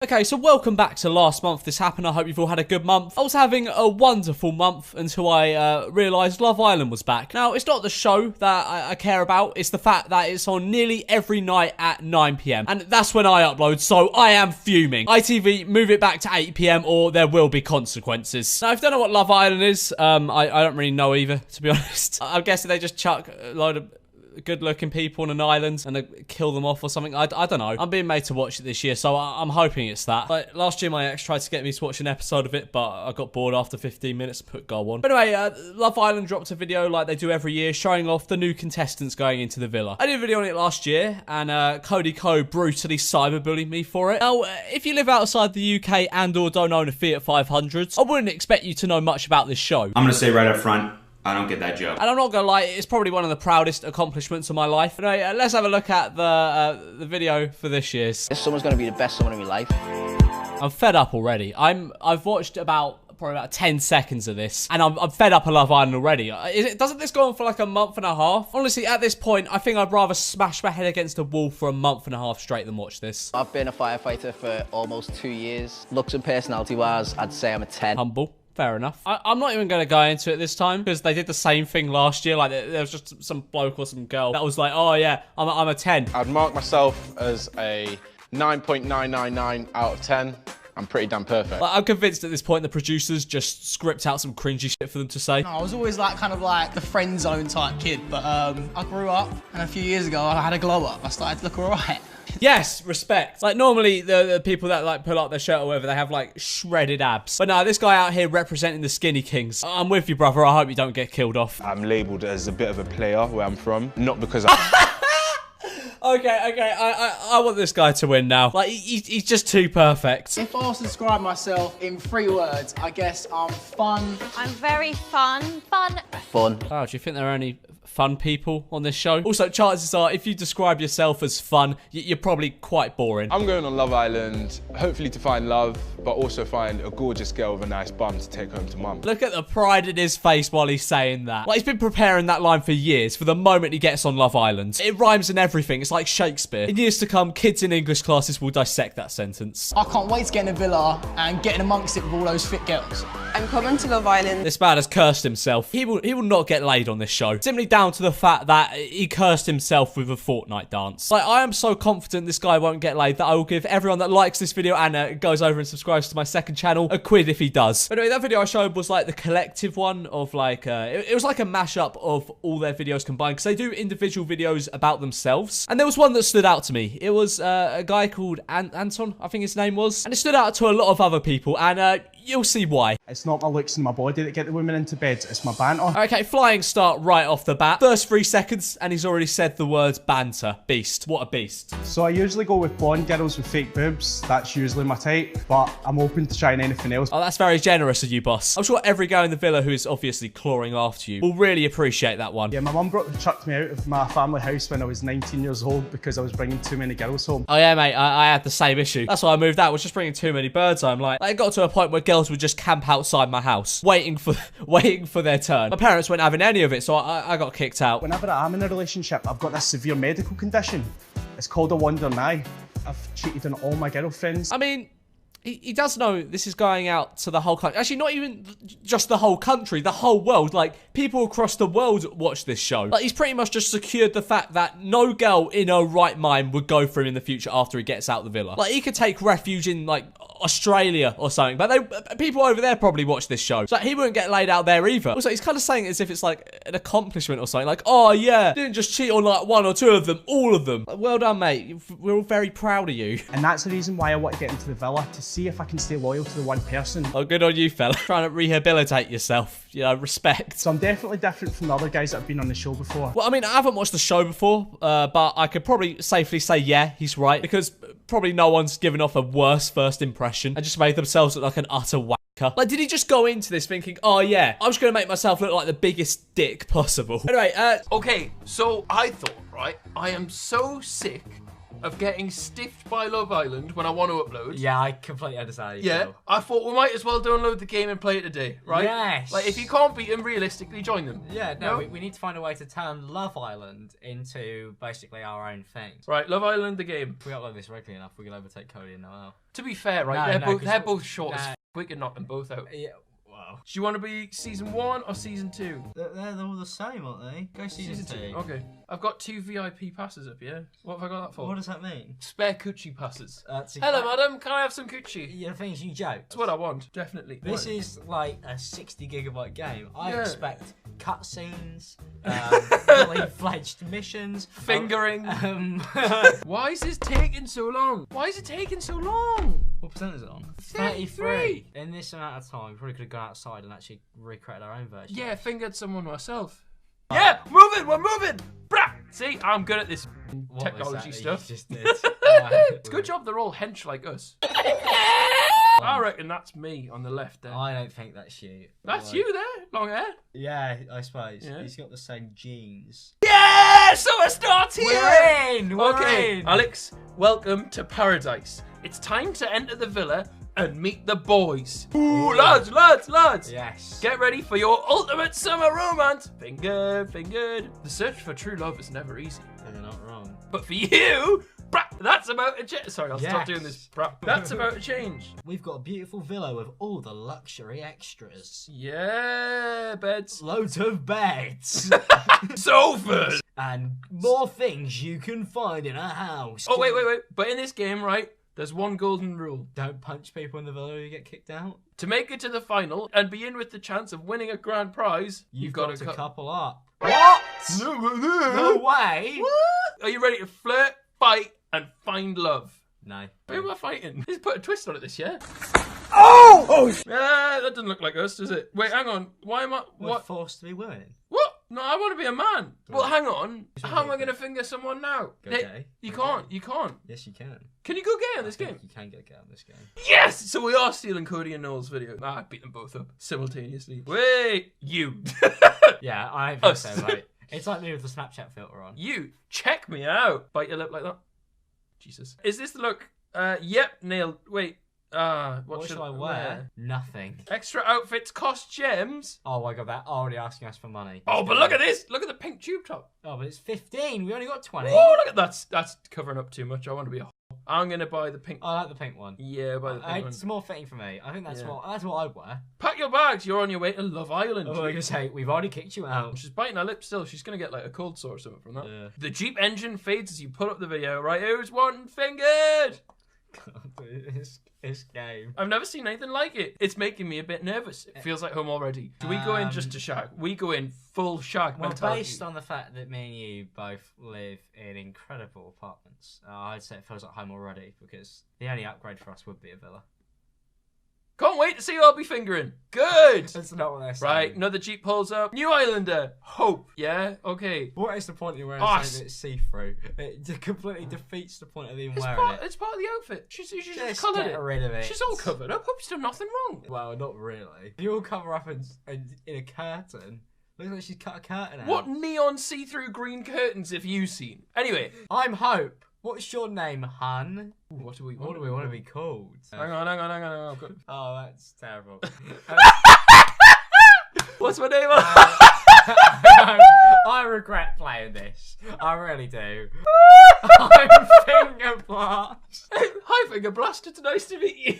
Okay, so welcome back to last month this happened. I hope you've all had a good month. I was having a wonderful month until I realised Love Island was back. Now, it's not the show that I care about. It's the fact that it's on nearly every night at 9 PM. And that's when I upload, so I am fuming. ITV, move it back to 8 PM or there will be consequences. Now, if you don't know what Love Island is, I don't really know either, to be honest. I'm guessing they just chuck a load of good-looking people on an island and they kill them off or something. I don't know. I'm being made to watch it this year, so I'm hoping it's that. Like, last year, my ex tried to get me to watch an episode of it, but I got bored after 15 minutes and put go on. But anyway, Love Island dropped a video like they do every year, showing off the new contestants going into the villa. I did a video on it last year, and Cody Co brutally cyberbullied me for it. Now, if you live outside the UK and or don't own a Fiat 500, I wouldn't expect you to know much about this show. I'm gonna say right up front, I don't get that joke. And I'm not gonna lie, it's probably one of the proudest accomplishments of my life. Anyway, let's have a look at the video for this year's. This summer's gonna be the best summer of my life. I'm fed up already. I've watched probably about 10 seconds of this, and I'm fed up of Love Island already. Doesn't this go on for like a month and a half? Honestly, at this point, I think I'd rather smash my head against a wall for a month and a half straight than watch this. I've been a firefighter for almost 2 years. Looks and personality-wise, I'd say I'm a 10. Humble. Fair enough. I'm not even going to go into it this time because they did the same thing last year. Like, there was just some bloke or some girl that was like, oh yeah, I'm a 10. I'd mark myself as a 9.999 out of 10. I'm pretty damn perfect. Like, I'm convinced at this point the producers just script out some cringy shit for them to say. I was always like kind of like the friend zone type kid, but I grew up and a few years ago I had a glow up. I started to look alright. Yes, respect. Like, normally the people that like pull up their shirt or whatever, they have like shredded abs. But no, this guy out here representing the skinny kings. I'm with you, brother. I hope you don't get killed off. I'm labelled as a bit of a player where I'm from, not because Okay, I want this guy to win now. Like, he's just too perfect. If I was to describe myself in 3 words, I guess I'm fun. I'm very fun. Fun. Oh, do you think there are any fun people on this show? Also, chances are, if you describe yourself as fun, you're probably quite boring. I'm going on Love Island, hopefully to find love, but also find a gorgeous girl with a nice bum to take home to mum. Look at the pride in his face while he's saying that. Like, he's been preparing that line for years, for the moment he gets on Love Island. It rhymes and everything. It's like Shakespeare. In years to come, kids in English classes will dissect that sentence. I can't wait to get in a villa and get in amongst it with all those fit girls. I'm coming to Love Island. This man has cursed himself. He will not get laid on this show. Simply down to the fact that he cursed himself with a Fortnite dance. Like, I am so confident this guy won't get laid that I will give everyone that likes this video and goes over and subscribes to my second channel a quid if he does. But anyway, that video I showed was like the collective one of like, it was like a mashup of all their videos combined because they do individual videos about themselves. And there was one that stood out to me. It was a guy called Anton, I think his name was. And it stood out to a lot of other people and you'll see why. It's not my looks and my body that get the women into bed, it's my banter. Okay, flying start right off the bat. First 3 seconds, and he's already said the words banter. Beast. What a beast. So I usually go with blonde girls with fake boobs. That's usually my type, but I'm open to trying anything else. Oh, that's very generous of you, boss. I'm sure every guy in the villa who is obviously clawing after you will really appreciate that one. Yeah, my mum chucked me out of my family house when I was 19 years old because I was bringing too many girls home. Oh yeah, mate, I had the same issue. That's why I moved out, was just bringing too many birds home. Like, it got to a point where girls would just camp outside my house, waiting for their turn. My parents weren't having any of it, so I got kicked out. Whenever I'm in a relationship, I've got this severe medical condition. It's called a wandering eye. I've cheated on all my girlfriends. I mean, he does know this is going out to the whole country. Actually, not even just the whole country, the whole world. Like, people across the world watch this show. Like, he's pretty much just secured the fact that no girl in her right mind would go for him in the future after he gets out the villa. Like, he could take refuge in, like, Australia or something, but people over there probably watch this show, so he wouldn't get laid out there either. Also, he's kind of saying it as if it's like an accomplishment or something, like, oh yeah, didn't just cheat on like 1 or 2 of them, all of them. Like, well done, mate, we're all very proud of you. And that's the reason why I want to get into the villa, to see if I can stay loyal to the one person. Oh, good on you, fella. Trying to rehabilitate yourself, you know, respect. So I'm definitely different from the other guys that have been on the show before. Well, I mean, I haven't watched the show before, but I could probably safely say, yeah, he's right, because probably no one's given off a worse first impression and just made themselves look like an utter wanker. Like, did he just go into this thinking, oh yeah, I'm just gonna make myself look like the biggest dick possible? Anyway, okay, so I thought, right, I am so sick of getting stiffed by Love Island when I want to upload. Yeah, I completely understand how you Yeah, feel. I thought we might as well download the game and play it today, right? Yes. Like, if you can't beat them realistically, join them. Yeah, no, we need to find a way to turn Love Island into basically our own thing. Right, Love Island, the game. If we upload this regularly enough, we can overtake Cody and Noel. To be fair, right, No, they're both short as nah. f***. We can knock them both out. Yeah, wow. Do you want to be season 1 or season 2? They're all the same, aren't they? Go season 2. Okay. I've got 2 VIP passes up here. What have I got that for? What does that mean? Spare coochie passes. That's Hello, madam. Can I have some coochie? Yeah, the thing is, you joke. That's what I want, definitely. This is like a 60 GB game. I Yeah. expect cutscenes, fully fledged missions, Fingering. What Why is this taking so long? Why is it taking so long? percent is it on? 33. In this amount of time, we probably could have gone outside and actually recreated our own version. Yeah, fingered someone myself. Yeah, moving, we're moving. Brah! See, I'm good at this What was technology that stuff. you just did? It's a good job they're all hench like us. I reckon that's me on the left there. I don't think that's you. That's Like- you there, long hair. Yeah, I suppose. Yeah. He's got the same genes. Yeah, summer starts here. We're in! We're Okay, in! Alex, welcome to paradise. It's time to enter the villa and meet the boys. Ooh, lads, lads, lads. Yes. Get ready for your ultimate summer romance. Fingered, fingered. The search for true love is never easy. You're not wrong. But for you, brah, that's about to change. Sorry, I'll stop Yes. doing this. Brah. That's about to change. We've got a beautiful villa with all the luxury extras. Yeah, beds. Loads of beds. Sofas. And more things you can find in a house. Oh, wait. But in this game, right, there's one golden rule. Don't punch people in the villa or you get kicked out. To make it to the final and be in with the chance of winning a grand prize, You've got got to to couple up. What? No No. way. Are you ready to flirt, fight, and find love? No. Who am I fighting? He's put a twist on it this year. Oh! Yeah, that doesn't look like us, does it? Wait, hang on. Why am I... We're What? forced to be women. What? No, I want to be a man. Well, hang on. How am I going to finger someone now? Go Hey, gay. You Go can't. gay. You can't. Yes, you can. Can you go gay on this I think game? You can get on this game. Yes! So we are stealing Cody and Noel's video. I beat them both up simultaneously. Wait, you. Yeah, I don't think Us. so, mate. It's like me with the Snapchat filter on. You, check me out. Bite your lip like that. Jesus. Is this the look? Yep, nailed. Wait. What shall I wear? Nothing. Extra outfits cost gems. Oh my god, they're already asking us for money. Oh, but look at this. Look at the pink tube top. Oh, but it's 15. We only got 20. Oh, look at that's covering up too much. I want to be a I'm going to buy the pink. I like the pink one. Yeah, buy the pink one. It's more fitting for me. I think that's Yeah. what I'd wear. Pack your bags. You're on your way to Love Island. Oh, I was gonna say we've already kicked you out. She's biting her lip still. She's going to get like a cold sore or something from that. Yeah. The Jeep engine fades as you pull up the video. Right, who's wanting fingered? This game. I've never seen anything like it. It's making me a bit nervous. It feels like home already. Do we go in just to shag? We go in full shag Well, mentality. based on the fact that me and you both live in incredible apartments, I'd say it feels like home already because the only upgrade for us would be a villa. Can't wait to see who I'll be fingering. Good. That's not what they're saying. Right, another Jeep pulls up. New Islander. Hope. Yeah? Okay. What is the point of wearing Oh, something that's see-through? It completely defeats the point of even wearing it. It's part of the outfit. She's just Just coloured get it. rid of it. She's all covered up. Hope she's done nothing wrong. Well, not really. If you all cover up in a curtain, looks like she's cut a curtain out. What neon see-through green curtains have you seen? Anyway. I'm Hope. What's your name, hun? What do we want to be called? Hang on. I've got- Oh, that's terrible. What's my name? I regret playing this. I really do. I'm Finger Blast. Hi, Finger Blast. It's nice to meet you.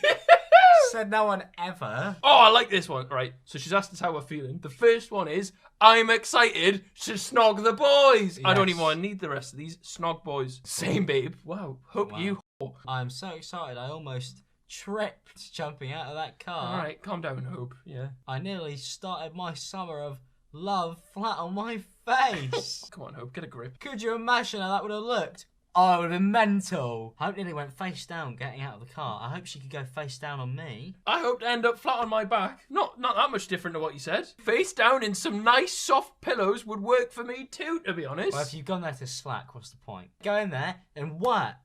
Said no one ever. Oh, I like this one. Right, so she's asked us how we're feeling. The first one is, I'm excited to snog the boys. I don't Yes. even want to need the rest of these snog boys. Same, babe. Wow. Hope Wow. you... I'm so excited I almost tripped jumping out of that car. All right, calm down, Hope. Yeah. I nearly started my summer of love flat on my face. Come on, Hope. Get a grip. Could you imagine how that would have looked? Oh, it would have been mental. Hope nearly went face down getting out of the car. I hope she could go face down on me. I hope to end up flat on my back. Not that much different to what you said. Face down in some nice soft pillows would work for me too, to be honest. Well, if you've gone there to slack, what's the point? Go in there and work.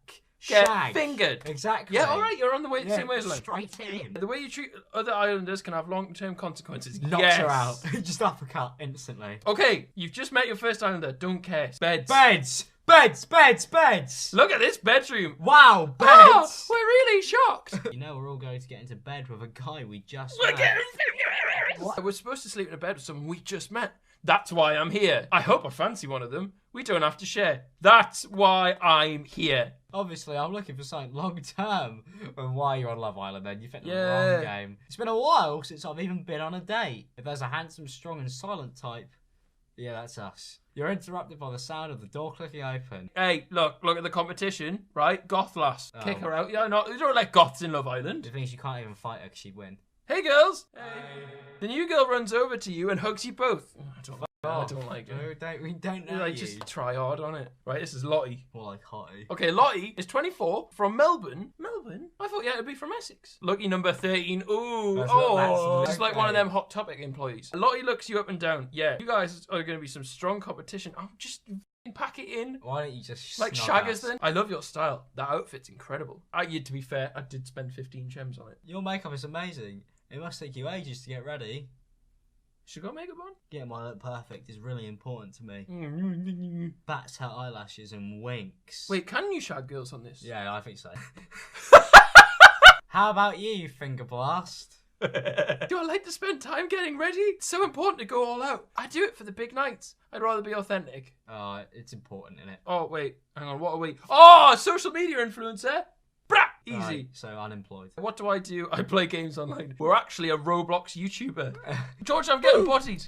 Get Shag. fingered. Exactly. Yeah, all right, you're on the way, Yeah, same wavelength. straight in. The way you treat other islanders can have long-term consequences. Knocks Yes. her out. Just uppercut instantly. Okay, you've just met your first islander. Don't care. Beds. Beds. Beds! Look at this bedroom. Wow, Oh, beds! we're really shocked. You know we're all going to get into bed with a guy we just We're met. getting- We're supposed to sleep in a bed with someone we just met. That's why I'm here. I hope I fancy one of them. We don't have to share. That's why I'm here. Obviously, I'm looking for something long-term. And why you're on Love Island, then? You picked the Yeah. wrong game. It's been a while since I've even been on a date. If there's a handsome, strong, and silent type, yeah, that's us. You're interrupted by the sound of the door clicking open. Hey, look at the competition, right? Goth lass. Oh. Kick her out. Yeah, no, you don't let goths in Love Island. The thing is, you can't even fight her because she'd win. Hey, girls. Hey. The new girl runs over to you and hugs you both. I don't like it. We don't know Like, you. just try hard on it. Right, this is Lottie. More like hottie. Okay, Lottie is 24 from Melbourne. Melbourne? I thought you had to be from Essex. Lucky number 13. Ooh, That's just like one of them Hot Topic employees. Lottie looks you up and down. Yeah, you guys are going to be some strong competition. Oh, just pack it in. Why don't you just Like snog shaggers us? then? I love your style. That outfit's incredible. To be fair, I did spend 15 gems on it. Your makeup is amazing. It must take you ages to get ready. She got makeup on? Getting my look perfect is really important to me. Bats her eyelashes and winks. Wait, can you shag girls on this? Yeah, I think so. How about you, Finger Blast? Do I like to spend time getting ready? It's so important to go all out. I do it for the big nights. I'd rather be authentic. Oh, it's important, isn't it? Oh, wait. Hang on. What are we? Oh, social media influencer. Brah! Easy. Right, so unemployed. What do? I play games online. We're actually a Roblox YouTuber. George, I'm getting bodied.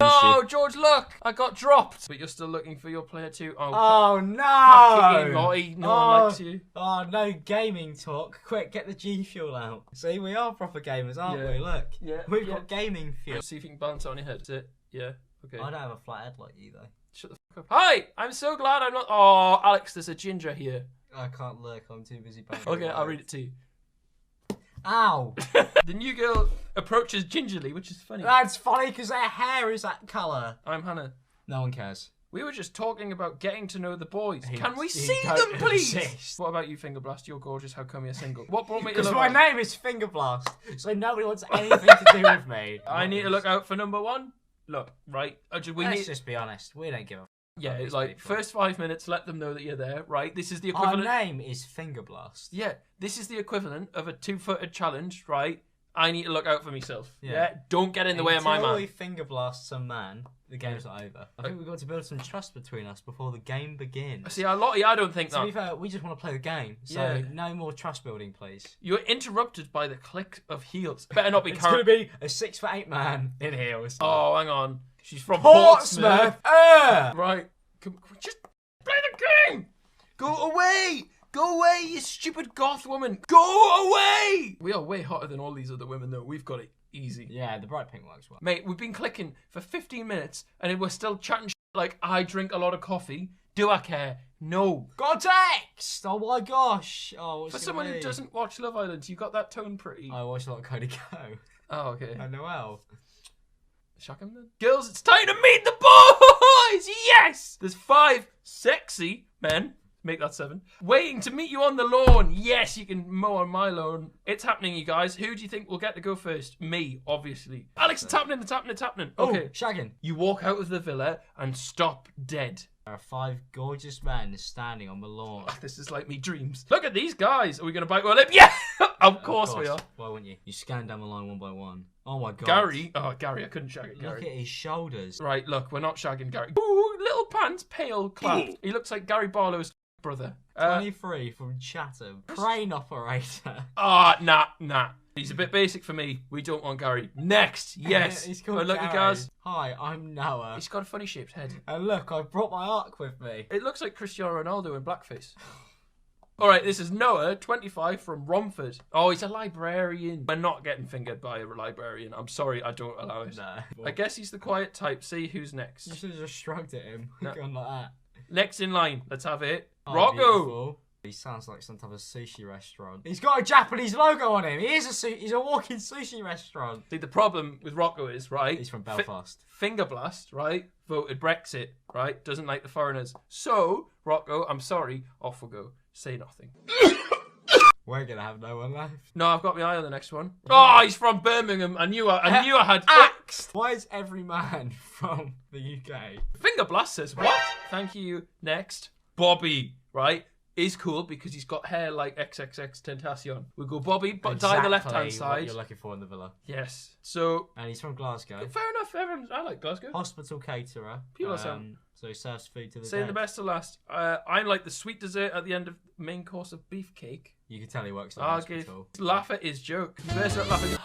Oh, George, look. I got dropped. But you're still looking for your player too. Oh, no! pack it in, Lottie. No one likes you. Oh, no gaming talk. Quick, get the G Fuel out. See, we are proper gamers, aren't Yeah. we? Look. Yeah, We've yeah. got gaming fuel. See if you can balance it on your head. That's it. Yeah. Okay. I don't have a flat head like you, though. Shut the fuck up. Hi! I'm so glad I'm not... Oh, Alex, there's a ginger here. I can't look. I'm too busy banging. Okay, I'll read it to you. Ow! The new girl approaches gingerly, which is funny. That's funny because their hair is that colour. I'm Hannah. No one cares. We were just talking about getting to know the boys. He- Can we he see don't them, please? insist. What about you, Finger Blast? You're gorgeous. How come you're single? What brought me to Because Love my Island? name is Finger Blast, so nobody wants anything to do with me. I need to look out for number one. Look, right? Let's just be honest. We don't give a. Yeah, about it's these like people. first 5 minutes, let them know that you're there, right? This is the Our equivalent. name is Finger Blast. Yeah, this is the equivalent of a 2-footed challenge, right? I need to look out for myself. Yeah, don't get in the way of my Until man. we Finger Blast some man, the game's not over. I think we've got to build some trust between us before the game begins. See, Lottie, I don't think To be that. fair, we just want to play the game, so Yeah. no more trust building, please. You're interrupted by the click of heels. Better not be It's going to current. be a 6'8" man in heels. Oh, hang on. She's from Portsmouth! Right. Just play the game! Go away! Go away, you stupid goth woman! Go away! We are way hotter than all these other women, though. We've got it easy. Yeah, the bright pink works well. Mate, we've been clicking for 15 minutes, and we're still chatting like, I drink a lot of coffee. Do I care? No. Got text! Oh my gosh! Oh, what's For it someone gonna who be? doesn't watch Love Island, you got that tone pretty. I watch a lot of Cody Go. Oh, okay. I know well. Shock him then. Girls, it's time to meet the boys! Yes! There's 5 sexy men, make that 7, waiting to meet you on the lawn. Yes, you can mow on my lawn. It's happening, you guys. Who do you think will get to go first? Me, obviously. Alex, it's happening, it's happening, it's happening. Okay. Oh, shagging. You walk out of the villa and stop dead. There are 5 gorgeous men standing on the lawn. This is like me dreams. Look at these guys. Are we going to bite our lip? Yeah! Of course we are. Why wouldn't you? You scan down the line one by one. Oh my god. Gary. Oh, Gary, I couldn't shag it, Look Gary. at his shoulders. Right, look, we're not shagging Gary. Ooh, little pants, pale clap. He looks like Gary Barlow's brother. 23 from Chatham. Crane operator. Nah. He's a bit basic for me. We don't want Gary. Next, yes. He's called Well, look, you Gary. guys. Hi, I'm Noah. He's got a funny shaped head. And look, I've brought my arc with me. It looks like Cristiano Ronaldo in blackface. All right, this is Noah, 25, from Romford. Oh, he's a librarian. We're not getting fingered by a librarian. I'm sorry, I don't allow it. Nah. I guess he's the quiet type. See who's You next. should have just shrugged at him. No. Gone like that. Next in line. Let's have it. Oh, Rocco. beautiful. He sounds like some type of sushi restaurant. He's got a Japanese logo on him. He's a walking sushi restaurant. See, the problem with Rocco is, right? He's from Belfast. Finger Blast, right? Voted Brexit, right? Doesn't like the foreigners. So, Rocco, I'm sorry. Off we go. Say nothing. We're gonna have no one left. No, I've got my eye on the next one. Oh, he's from Birmingham. I knew I had Axed. Why is every man from the UK? Finger Blast says what? Thank you. Next. Bobby, right, is cool because he's got hair like XXX Tentacion. We go Bobby, but dye the left-hand What side. you're looking for in the villa. Yes. So, And he's from Glasgow. fair enough. I like Glasgow. Hospital caterer. People are saying- So he serves food to the Saying dead. the best to last. I like the sweet dessert at the end of main course of beefcake. You can tell he works at the I'll give. hospital. Laugh at his joke. First up laughing.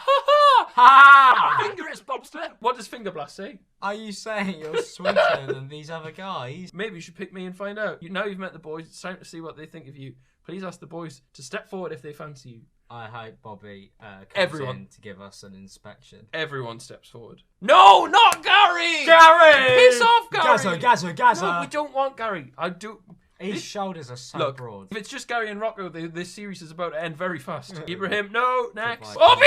Ha! Finger is Bobster. What does Finger Blast say? Are you saying you're sweeter than these other guys? Maybe you should pick me and find out. Now you've met the boys. It's time to see what they think of you. Please ask the boys to step forward if they fancy you. I hope Bobby comes Everyone. in to give us an inspection. Everyone steps forward. No, not Gary! Gary! Piss off, Gary! Gazza! No, we don't want Gary. I do. His shoulders are so Look, broad. if it's just Gary and Rocco, this series is about to end very fast. Ibrahim, no, next. Goodbye. Bobby!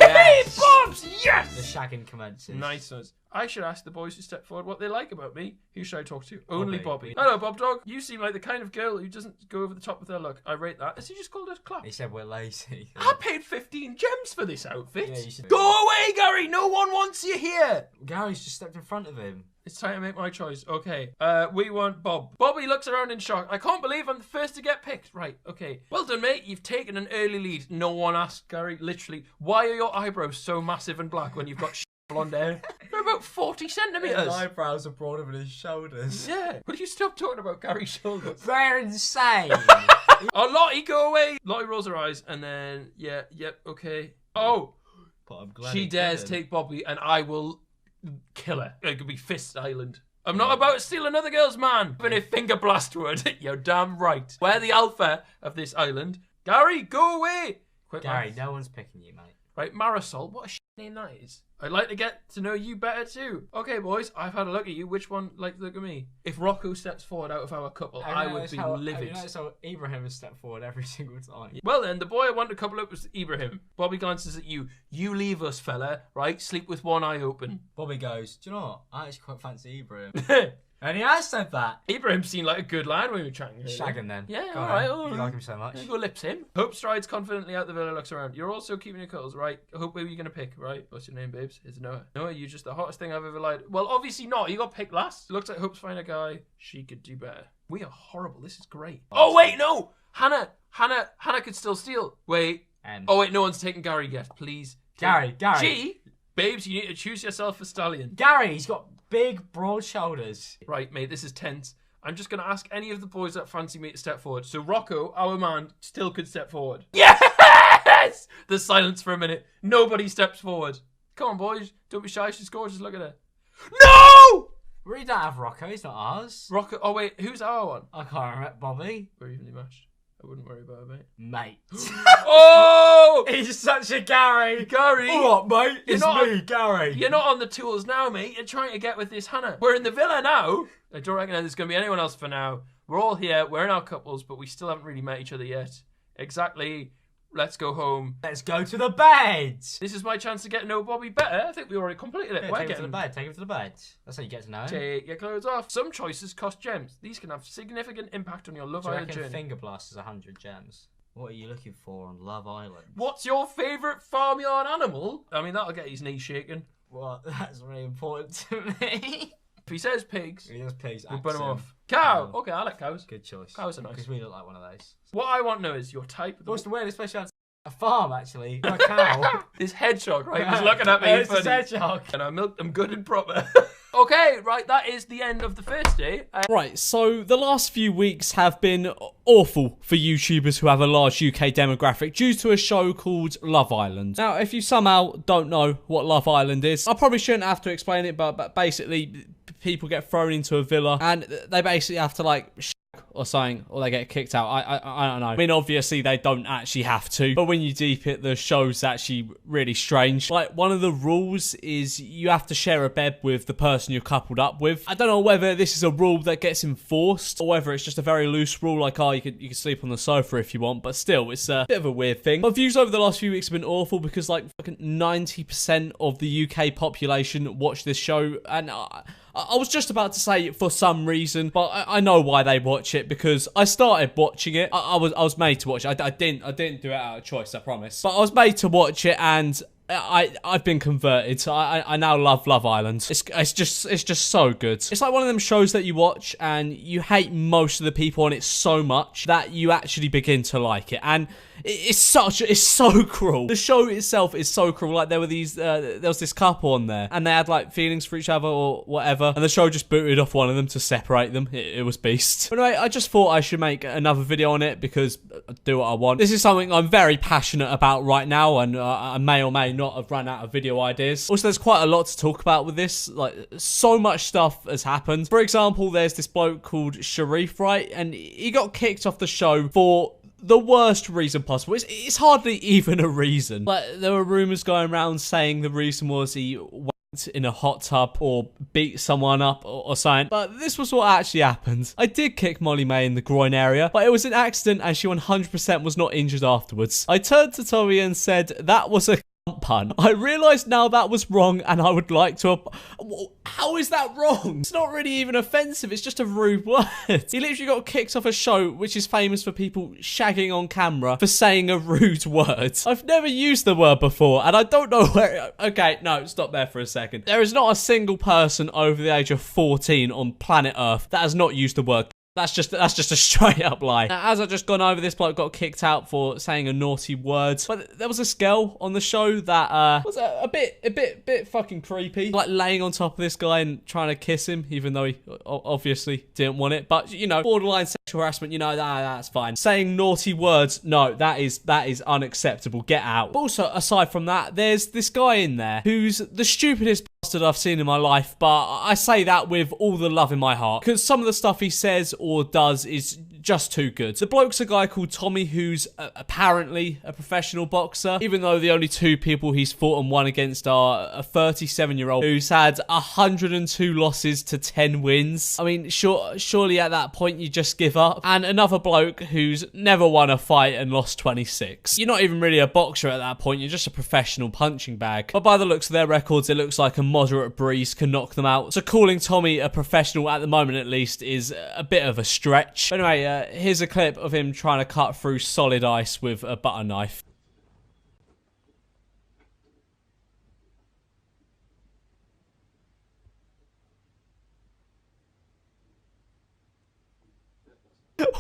Yes! Bobs, The yes! shagging commences. Nice ones. I should ask the boys who step forward what they like about me. Who should I talk to? Only Bobby. Bobby. Hello, Bob Dog. You seem like the kind of girl who doesn't go over the top with her look. I rate that. Has he just called us clap? He said we're lazy. I paid 15 gems for this outfit. Yeah, you should- Go away, Gary. No one wants you here. Gary's just stepped in front of him. It's time to make my choice. Okay. We want Bob. Bobby looks around in shock. I can't believe I'm the first to get picked. Right. Okay. Well done, mate. You've taken an early lead. No one asked, Gary. Literally. Why are your eyebrows so massive and black when you've got blonde hair? They're about 40 centimetres. His eyebrows are broader than his shoulders. Yeah. Will you stop talking about Gary's shoulders? They're insane. Oh, Lottie, go away. Lottie rolls her eyes and then, yep, okay. Oh. But I'm glad She he dares didn't. take Bobby and I will kill her. It could be Fist Island. I'm not about to steal another girl's man. Even if Finger Blast would. You're damn right. We're the alpha of this island. Gary, go away. Quick, Gary, man. no one's picking you, mate. Right, Marisol. What a shit name that is. I'd like to get to know you better too. Okay, boys, I've had a look at you. Which one like to look at me? If Rocco steps forward out of our couple, I would be livid. Notice how Ibrahim has stepped forward every single time. Well then, the boy I want to couple up was Ibrahim. Bobby glances at you. You leave us, fella, right? Sleep with one eye open. Bobby goes, do you know what? I actually quite fancy Ibrahim. And he has said that. Ibrahim seemed like a good lad when we were chatting earlier. Shag him then. Yeah, Go all on. right. You like him so much. You go lips him. Hope strides confidently out the villa, looks around. You're also keeping your cuddles, right? Hope, who are you going to pick, right? What's your name, babes? It's Noah. Noah, you're just the hottest thing I've ever liked. Well, obviously not. You got picked last. Looks like Hope's fine a guy. She could do better. We are horrible. This is great. Oh, wait, no. Hannah could still steal. Wait. Oh, wait, no one's taken Gary yet. Please. Gary. G, babes, you need to choose yourself a stallion. Gary, he's got big, broad shoulders. Right, mate, this is tense. I'm just going to ask any of the boys that fancy me to step forward. So Rocco, our man, still could step forward. Yes! There's silence for a minute. Nobody steps forward. Come on, boys. Don't be shy. She's gorgeous. Look at her. No! We don't have Rocco. He's not ours. Rocco. Oh, wait. Who's our one? I can't remember. Bobby. We're evenly matched. I wouldn't worry about it, mate. Mate. Oh! He's such a Gary. Gary. What, mate? You're It's not me, Gary. You're not on the tools now, mate. You're trying to get with this Hannah. We're in the villa now. I don't reckon there's going to be anyone else for now. We're all here. We're in our couples, but we still haven't really met each other yet. Exactly. Let's go home. Let's go to the bed. This is my chance to get to know Bobby better. I think we already completed it. Yeah, We're take him to getting the bed. Take him to the bed. That's how you get to know him. Take your clothes off. Some choices cost gems. These can have significant impact on your Love Do you Island reckon journey. Finger Blast is 100 gems? What are you looking for on Love Island? What's your favourite farmyard animal? I mean, that'll get his knees shaken. Well, that's really important to me. If he says pigs, He does pigs. we'll put him accent. off. Cow. Oh. Okay, I like cows. Good choice. Cows are nice. Because we look like one of those. What I want to know is your type. What's the weirdest place you had? A farm, actually. A cow. This hedgehog, right? He's looking at me. It's a funny. hedgehog. And I'm good and proper. Okay, right, that is the end of the first day. Right, so the last few weeks have been awful for YouTubers who have a large UK demographic due to a show called Love Island. Now, if you somehow don't know what Love Island is, I probably shouldn't have to explain it, but basically, people get thrown into a villa and they basically have to, like, or something, or they get kicked out. I don't know. I mean, obviously they don't actually have to, but when you deep it, the show's actually really strange. Like, one of the rules is you have to share a bed with the person you're coupled up with. I don't know whether this is a rule that gets enforced or whether it's just a very loose rule, like, oh, you can sleep on the sofa if you want, but still, it's a bit of a weird thing. My views over the last few weeks have been awful because, like, fucking 90% of the UK population watch this show, and I was just about to say for some reason, but I know why they watch it, because I started watching it. I was made to watch it. I didn't do it out of choice, I promise. But I was made to watch it, and I've been converted. I now love Love Island. It's just so good. It's like one of them shows that you watch and you hate most of the people on it so much that you actually begin to like it. And it's so cruel. The show itself is so cruel. Like there was this couple on there and they had like feelings for each other or whatever, and the show just booted off one of them to separate them. It was beast. But anyway, I just thought I should make another video on it because I do what I want. This is something I'm very passionate about right now, and I may or may not have run out of video ideas. Also, there's quite a lot to talk about with this. Like, so much stuff has happened. For example, there's this bloke called Sharif, right? And he got kicked off the show for the worst reason possible. It's hardly even a reason. Like, there were rumours going around saying the reason was he wanked in a hot tub or beat someone up or something. But this was what actually happened. I did kick Molly May in the groin area, but it was an accident and she 100% was not injured afterwards. I turned to Tommy and said, that was a pun. I realised now that was wrong and I would like to... How is that wrong? It's not really even offensive, it's just a rude word. He literally got kicked off a show which is famous for people shagging on camera for saying a rude word. I've never used the word before and I don't know where... Okay, no, stop there for a second. There is not a single person over the age of 14 on planet Earth that has not used the word. That's just a straight up lie. Now, as I've just gone over, this bloke got kicked out for saying a naughty word. But there was a girl on the show that was a bit fucking creepy. Like laying on top of this guy and trying to kiss him, even though he obviously didn't want it. But you know, borderline sexual harassment, you know, that's fine. Saying naughty words, no, that is unacceptable. Get out. But also, aside from that, there's this guy in there who's the stupidest bastard I've seen in my life, but I say that with all the love in my heart, because some of the stuff he says or does is just too good. The bloke's a guy called Tommy who's apparently a professional boxer, even though the only two people he's fought and won against are a 37-year-old who's had 102 losses to 10 wins. I mean, surely at that point you just give up. And another bloke who's never won a fight and lost 26. You're not even really a boxer at that point, you're just a professional punching bag. But by the looks of their records, it looks like a moderate breeze can knock them out. So calling Tommy a professional at the moment at least is a bit of a stretch. But anyway, here's a clip of him trying to cut through solid ice with a butter knife.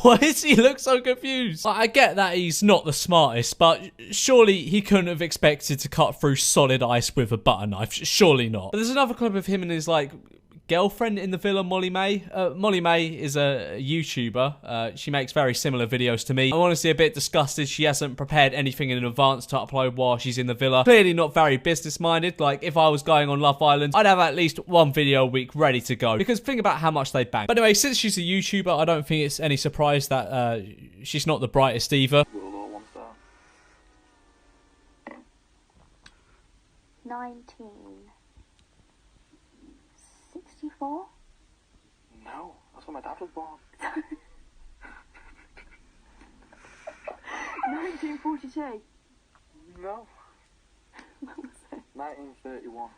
Why does he look so confused? I get that he's not the smartest, but surely he couldn't have expected to cut through solid ice with a butter knife. Surely not. But there's another clip of him and his, like, girlfriend in the villa, Molly May. Molly May is a YouTuber. She makes very similar videos to me. I'm honestly a bit disgusted she hasn't prepared anything in advance to upload while she's in the villa. Clearly not very business-minded. Like, if I was going on Love Island, I'd have at least one video a week ready to go, because think about how much they bang. But anyway, since she's a YouTuber, I don't think it's any surprise that she's not the brightest either. 1964? No, that's when my dad was born. 1942? No. What was it? 1931.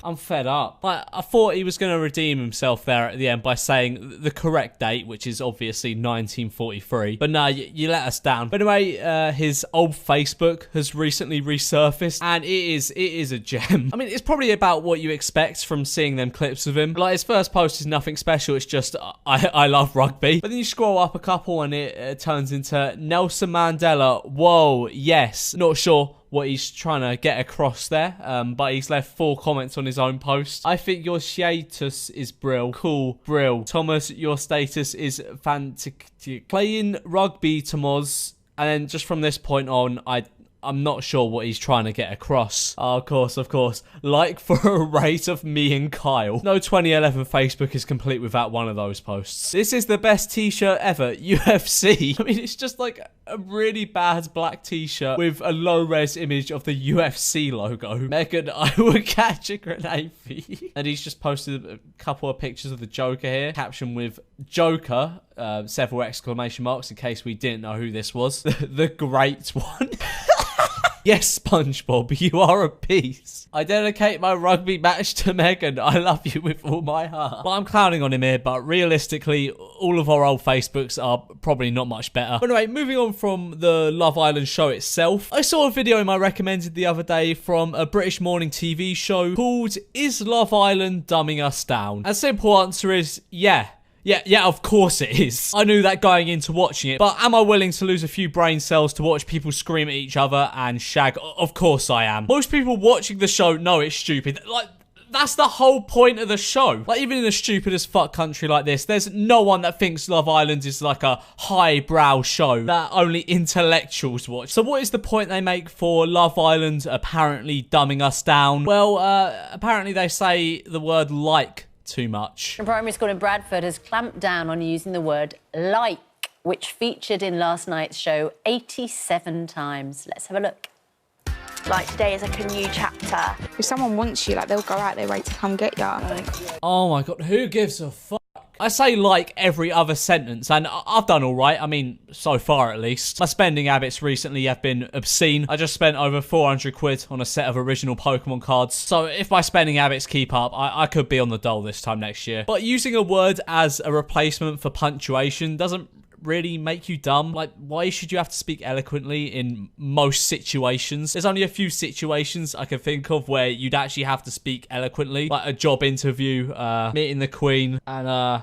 I'm fed up. Like, I thought he was going to redeem himself there at the end by saying the correct date, which is obviously 1943. But no, you let us down. But anyway, his old Facebook has recently resurfaced, and it is a gem. I mean, it's probably about what you expect from seeing them clips of him. Like, his first post is nothing special. It's just, I love rugby. But then you scroll up a couple and it turns into Nelson Mandela. Whoa, yes. Not sure what he's trying to get across there, but he's left 4 comments on his own post. I think your status is brill. Cool, brill. Thomas, your status is fantastic. Playing rugby, Thomas. And then just from this point on, I'm not sure what he's trying to get across. Oh, of course. Like for a rate of me and Kyle. No 2011 Facebook is complete without one of those posts. This is the best t-shirt ever. UFC. I mean, it's just like a really bad black t-shirt with a low-res image of the UFC logo. Megan, I will catch a grenade for you. And he's just posted a couple of pictures of the Joker here. Caption with Joker, several exclamation marks in case we didn't know who this was. The great one. Yes, SpongeBob, you are a beast. I dedicate my rugby match to Megan. I love you with all my heart. Well, I'm clowning on him here, but realistically, all of our old Facebooks are probably not much better. But anyway, moving on from the Love Island show itself, I saw a video in my recommended the other day from a British morning TV show called Is Love Island Dumbing Us Down? And simple answer is yeah. Yeah, of course it is. I knew that going into watching it, but am I willing to lose a few brain cells to watch people scream at each other and shag? Of course I am. Most people watching the show know it's stupid. Like, that's the whole point of the show. Like, even in a stupid as fuck country like this, there's no one that thinks Love Island is like a highbrow show that only intellectuals watch. So what is the point they make for Love Island apparently dumbing us down? Well, apparently they say the word like too much. A primary school in Bradford has clamped down on using the word like, which featured in last night's show 87 times. Let's have a look. Like, today is like a new chapter. If someone wants you, like, they'll go out their way to come get you. Oh my god, who gives a fuck? I say like every other sentence, and I've done alright. I mean, so far at least. My spending habits recently have been obscene. I just spent over 400 quid on a set of original Pokemon cards. So if my spending habits keep up, I could be on the dole this time next year. But using a word as a replacement for punctuation doesn't really make you dumb. Like, why should you have to speak eloquently in most situations? There's only a few situations I can think of where you'd actually have to speak eloquently, like a job interview, meeting the Queen, and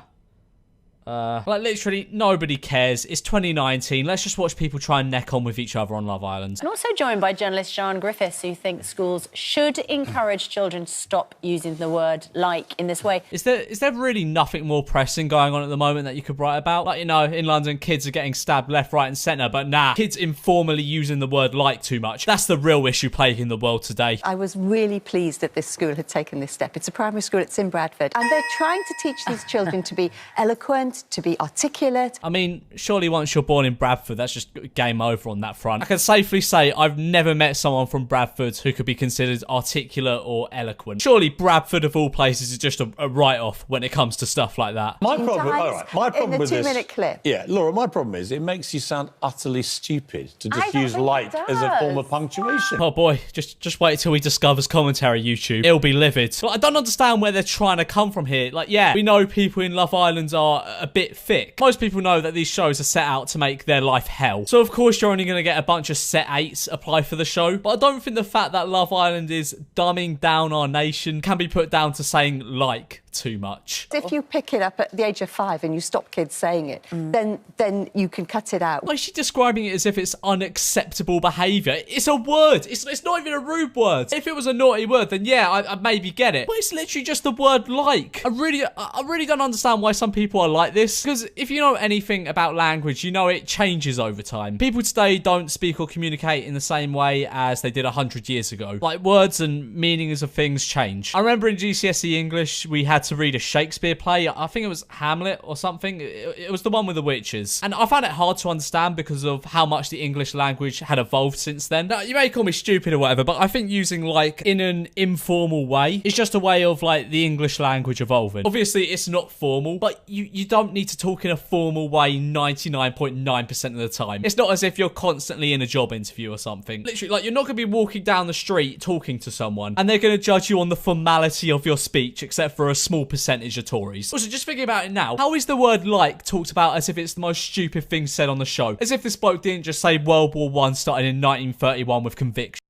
like, literally nobody cares. It's 2019. Let's just watch people try and neck on with each other on Love Island. And also joined by journalist Sian Griffiths, who thinks schools should encourage children to stop using the word like in this way. Is there really nothing more pressing going on at the moment that you could write about? Like, you know, in London, kids are getting stabbed left, right and centre, but nah, kids informally using the word like too much. That's the real issue plaguing the world today. I was really pleased that this school had taken this step. It's a primary school, it's in Bradford, and they're trying to teach these children to be eloquent, to be articulate. I mean, surely once you're born in Bradford, that's just game over on that front. I can safely say I've never met someone from Bradford who could be considered articulate or eloquent. Surely Bradford, of all places, is just a write-off when it comes to stuff like that. My problem, all right, my problem with this... In the 2-minute clip. Yeah, Laura, my problem is it makes you sound utterly stupid to just use like as a form of punctuation. Oh boy, just wait till he discovers commentary YouTube. He'll be livid. Well, I don't understand where they're trying to come from here. Like, yeah, we know people in Love Island are a bit thick. Most people know that these shows are set out to make their life hell. So of course you're only going to get a bunch of set 8s apply for the show. But I don't think the fact that Love Island is dumbing down our nation can be put down to saying like too much. If you pick it up at the age of 5 and you stop kids saying it, then you can cut it out. Like, she's describing it as if it's unacceptable behaviour. It's a word. It's not even a rude word. If it was a naughty word, then yeah, I'd maybe get it. But it's literally just the word like. I really don't understand why some people are like this. Because if you know anything about language, you know it changes over time. People today don't speak or communicate in the same way as they did 100 years ago. Like, words and meanings of things change. I remember in GCSE English, we had to read a Shakespeare play. I think it was Hamlet or something. It was the one with the witches. And I found it hard to understand because of how much the English language had evolved since then. Now, you may call me stupid or whatever, but I think using like in an informal way is just a way of like the English language evolving. Obviously, it's not formal, but you don't need to talk in a formal way 99.9% of the time. It's not as if you're constantly in a job interview or something. Literally, like, you're not going to be walking down the street talking to someone and they're going to judge you on the formality of your speech, except for a small percentage of Tories. Also, just thinking about it now, how is the word like talked about as if it's the most stupid thing said on the show? As if this bloke didn't just say World War I started in 1931 with conviction.